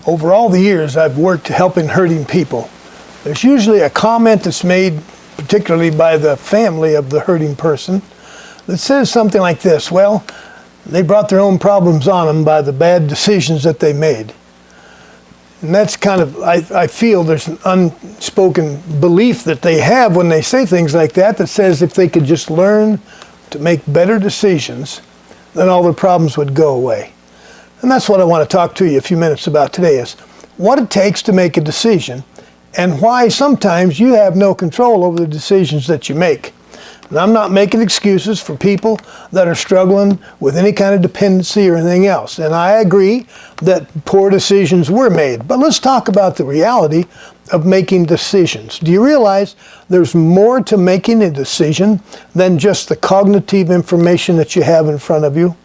Over all the years I've worked helping hurting people, there's usually a comment that's made, particularly by the family of the hurting person, that says something like this: well, they brought their own problems on them by the bad decisions that they made. And that's kind of, I feel there's an unspoken belief that they have when they say things like that, that says if they could just learn to make better decisions, then all their problems would go away. And that's what I want to talk to you a few minutes about today, is what it takes to make a decision and why sometimes you have no control over the decisions that you make. And I'm not making excuses for people that are struggling with any kind of dependency or anything else. And I agree that poor decisions were made. But let's talk about the reality of making decisions. Do you realize there's more to making a decision than just the cognitive information that you have in front of you?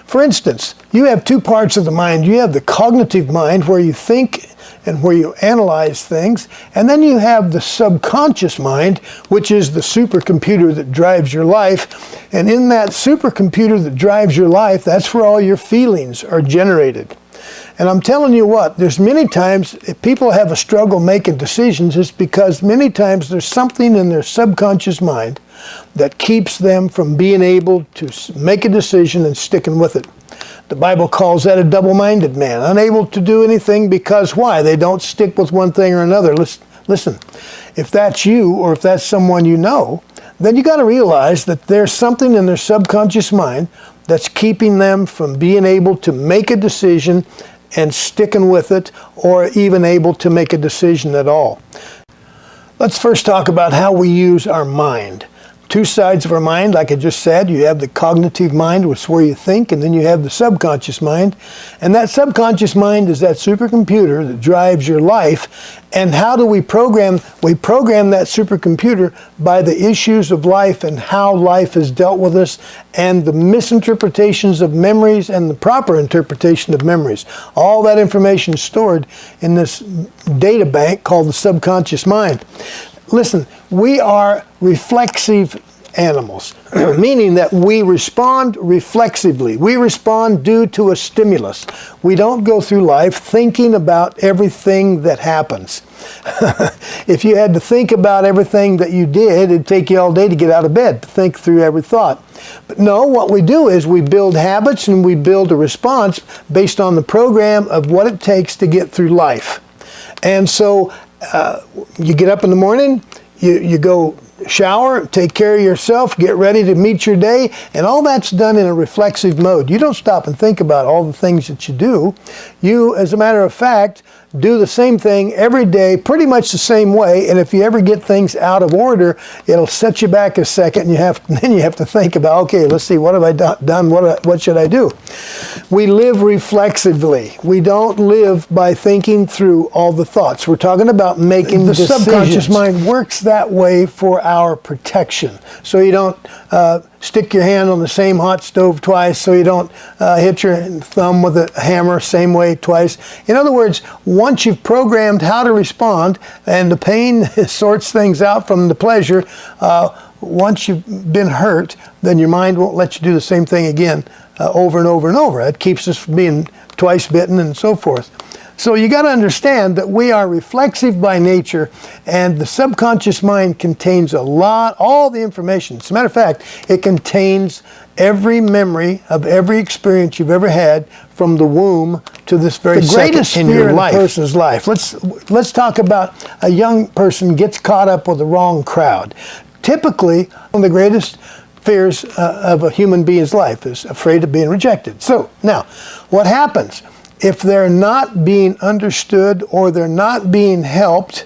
For instance, you have two parts of the mind. You have the cognitive mind, where you think and where you analyze things, and then you have the subconscious mind, which is the supercomputer that drives your life. And in that supercomputer that drives your life, that's where all your feelings are generated. And I'm telling you what, there's many times if people have a struggle making decisions, it's because many times there's something in their subconscious mind that keeps them from being able to make a decision and sticking with it. The Bible calls that a double-minded man, unable to do anything because why? They don't stick with one thing or another. Listen, if that's you or if that's someone you know, then you got to realize that there's something in their subconscious mind that's keeping them from being able to make a decision and sticking with it, or even able to make a decision at all. Let's first talk about how we use our mind. Two sides of our mind, like I just said. You have the cognitive mind, which is where you think, and then you have the subconscious mind. And that subconscious mind is that supercomputer that drives your life. And how do we program? We program that supercomputer by the issues of life and how life has dealt with us, and the misinterpretations of memories and the proper interpretation of memories. All that information is stored in this data bank called the subconscious mind. Listen, we are reflexive animals, meaning that we respond reflexively. We respond due to a stimulus. We don't go through life thinking about everything that happens. If you had to think about everything that you did, it'd take you all day to get out of bed to think through every thought. But no, what we do is we build habits and we build a response based on the program of what it takes to get through life. And so you get up in the morning, you go shower, take care of yourself, get ready to meet your day, and all that's done in a reflexive mode. You don't stop and think about all the things that you do. You, as a matter of fact, do the same thing every day, pretty much the same way, and if you ever get things out of order, it'll set you back a second, and then you have to think about, okay, let's see, what have I done, what should I do? We live reflexively. We don't live by thinking through all the thoughts. We're talking about making decisions. The subconscious mind works that way for our protection. So you don't stick your hand on the same hot stove twice, so you don't hit your thumb with a hammer same way twice. In other words, once you've programmed how to respond and the pain sorts things out from the pleasure, once you've been hurt, then your mind won't let you do the same thing again over and over and over. It keeps us from being twice bitten and so forth. So you got to understand that we are reflexive by nature, and the subconscious mind contains all the information. As a matter of fact, it contains every memory of every experience you've ever had from the womb to this very second in your life. The greatest fear in a person's life. Let's talk about a young person gets caught up with the wrong crowd. Typically, one of the greatest fears of a human being's life is afraid of being rejected. So now, what happens? If they're not being understood or they're not being helped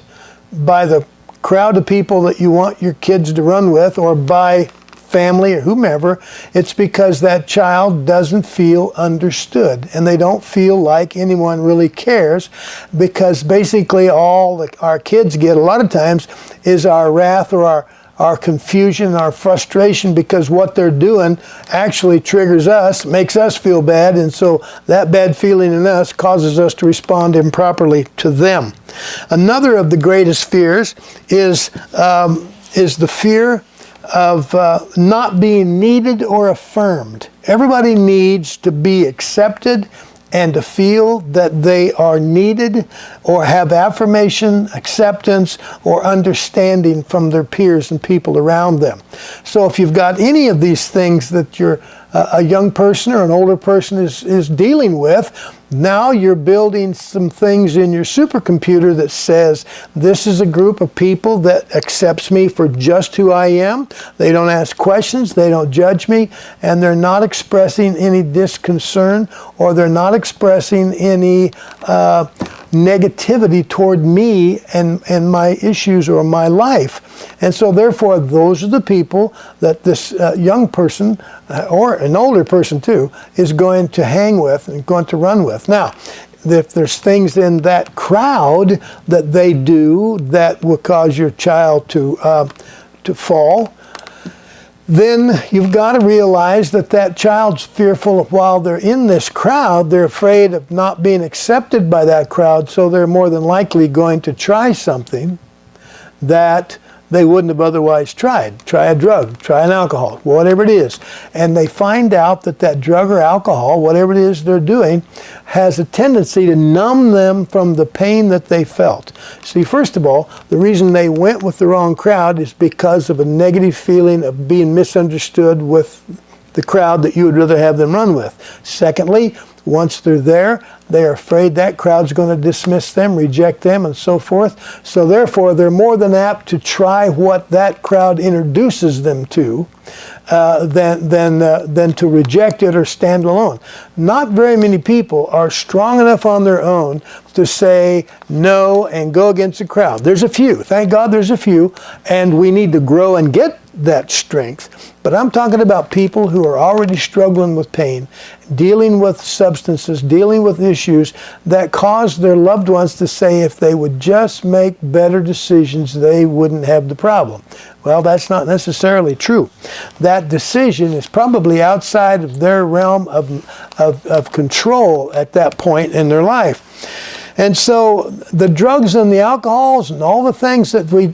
by the crowd of people that you want your kids to run with, or by family or whomever, it's because that child doesn't feel understood, and they don't feel like anyone really cares, because basically all that our kids get a lot of times is our wrath or our confusion, our frustration, because what they're doing actually triggers us, makes us feel bad, and so that bad feeling in us causes us to respond improperly to them. Another of the greatest fears is the fear of not being needed or affirmed. Everybody needs to be accepted and to feel that they are needed or have affirmation, acceptance, or understanding from their peers and people around them. So if you've got any of these things that you're a young person or an older person is dealing with, now you're building some things in your supercomputer that says, this is a group of people that accepts me for just who I am. They don't ask questions, they don't judge me, and they're not expressing any disconcern, or they're not expressing any negativity toward me and my issues or my life. And so therefore, those are the people that this young person, or an older person too, is going to hang with and going to run with. Now, if there's things in that crowd that they do that will cause your child to fall, then you've got to realize that that child's fearful of, while they're in this crowd, they're afraid of not being accepted by that crowd, so they're more than likely going to try something that they wouldn't have otherwise tried. Try a drug, try an alcohol, whatever it is. And they find out that that drug or alcohol, whatever it is they're doing, has a tendency to numb them from the pain that they felt. See, first of all, the reason they went with the wrong crowd is because of a negative feeling of being misunderstood with the crowd that you would rather have them run with. Secondly, once they're there, they are afraid that crowd's going to dismiss them, reject them, and so forth. So therefore, they're more than apt to try what that crowd introduces them to than to reject it or stand alone. Not very many people are strong enough on their own to say no and go against the crowd. There's a few. Thank God there's a few, and we need to grow and get that strength. But I'm talking about people who are already struggling with pain, dealing with substances, dealing with issues that cause their loved ones to say if they would just make better decisions, they wouldn't have the problem. Well, that's not necessarily true. That decision is probably outside of their realm of control at that point in their life. And so the drugs and the alcohols and all the things that we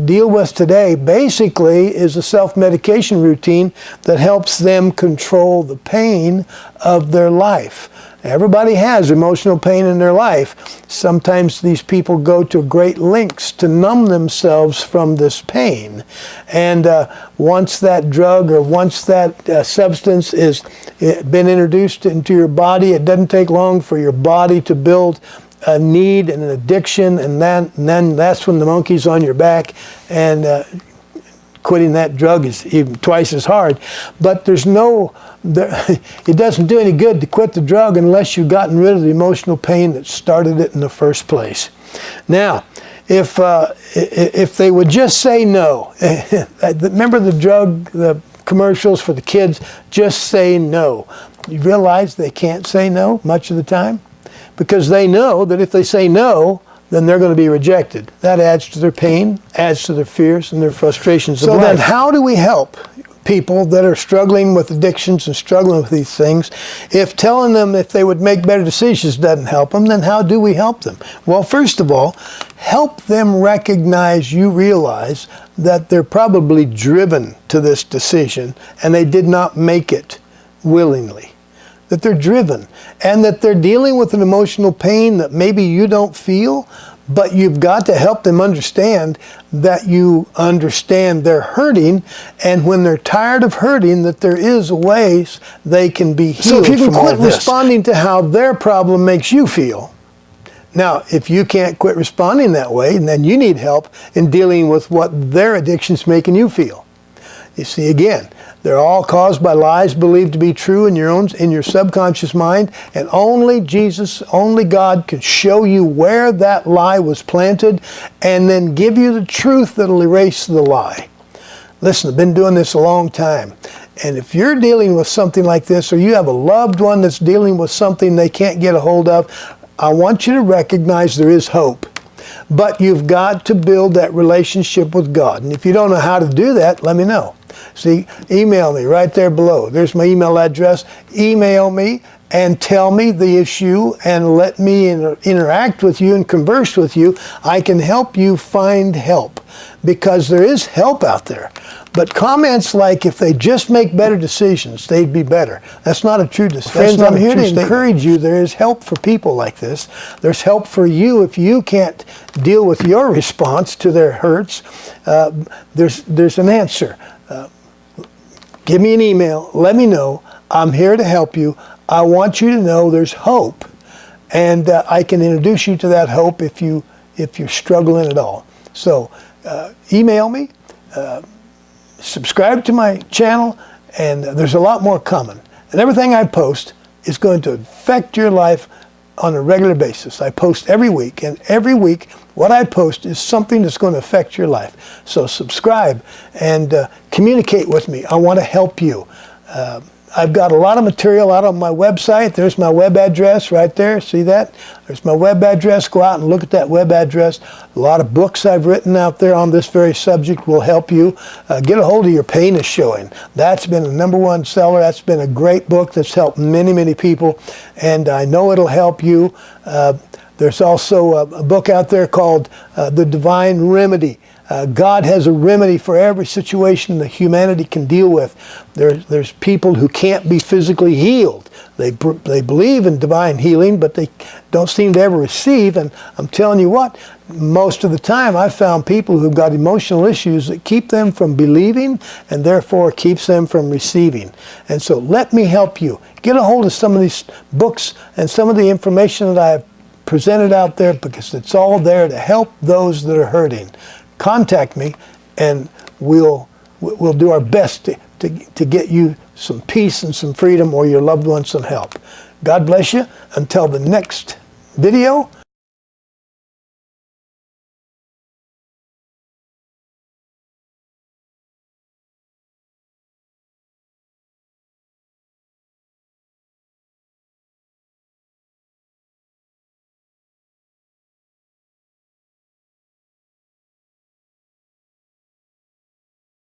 deal with today basically is a self-medication routine that helps them control the pain of their life. Everybody has emotional pain in their life. Sometimes these people go to great lengths to numb themselves from this pain. And once that drug or once that substance is been introduced into your body, it doesn't take long for your body to build a need and an addiction, and then that's when the monkey's on your back, and quitting that drug is even twice as hard. But it doesn't do any good to quit the drug unless you've gotten rid of the emotional pain that started it in the first place. Now, if they would just say no, remember the commercials for the kids, just say no. You realize they can't say no much of the time? Because they know that if they say no, then they're going to be rejected. That adds to their pain, adds to their fears and their frustrations of life. So then how do we help people that are struggling with addictions and struggling with these things? If telling them if they would make better decisions doesn't help them, then how do we help them? Well, first of all, help them realize that they're probably driven to this decision and they did not make it willingly. That they're driven, and that they're dealing with an emotional pain that maybe you don't feel, but you've got to help them understand that you understand they're hurting, and when they're tired of hurting, that there is ways they can be healed. So if you can quit responding to how their problem makes you feel. Now, if you can't quit responding that way, then you need help in dealing with what their addiction's making you feel. You see, again, they're all caused by lies believed to be true in your subconscious mind, and only Jesus, only God can show you where that lie was planted and then give you the truth that'll erase the lie. Listen, I've been doing this a long time, and if you're dealing with something like this, or you have a loved one that's dealing with something they can't get a hold of, I want you to recognize there is hope. But you've got to build that relationship with God. And if you don't know how to do that, let me know. See, email me right there below. There's my email address. Email me and tell me the issue and let me interact with you and converse with you, I can help you find help, because there is help out there. But comments like, if they just make better decisions, they'd be better. That's not a true decision. Friends, I'm here to encourage you. There is help for people like this. There's help for you if you can't deal with your response to their hurts. There's an answer. Give me an email. Let me know. I'm here to help you. I want you to know there's hope, and I can introduce you to that hope if you're struggling at all. So email me, subscribe to my channel, and there's a lot more coming. And everything I post is going to affect your life on a regular basis. I post every week, and every week what I post is something that's going to affect your life. So subscribe and communicate with me. I want to help you. I've got a lot of material out on my website. There's my web address right there. See that? There's my web address. Go out and look at that web address. A lot of books I've written out there on this very subject will help you. Get a hold of Your Pain is Showing. That's been a #1 seller. That's been a great book that's helped many, many people, and I know it'll help you. There's also a book out there called The Divine Remedy. God has a remedy for every situation that humanity can deal with. There's people who can't be physically healed. They believe in divine healing, but they don't seem to ever receive. And I'm telling you what, most of the time I've found people who've got emotional issues that keep them from believing, and therefore keeps them from receiving. And so let me help you. Get a hold of some of these books and some of the information that I've presented out there, because it's all there to help those that are hurting. Contact me, and we'll do our best to get you some peace and some freedom, or your loved ones some help. God bless you. Until the next video,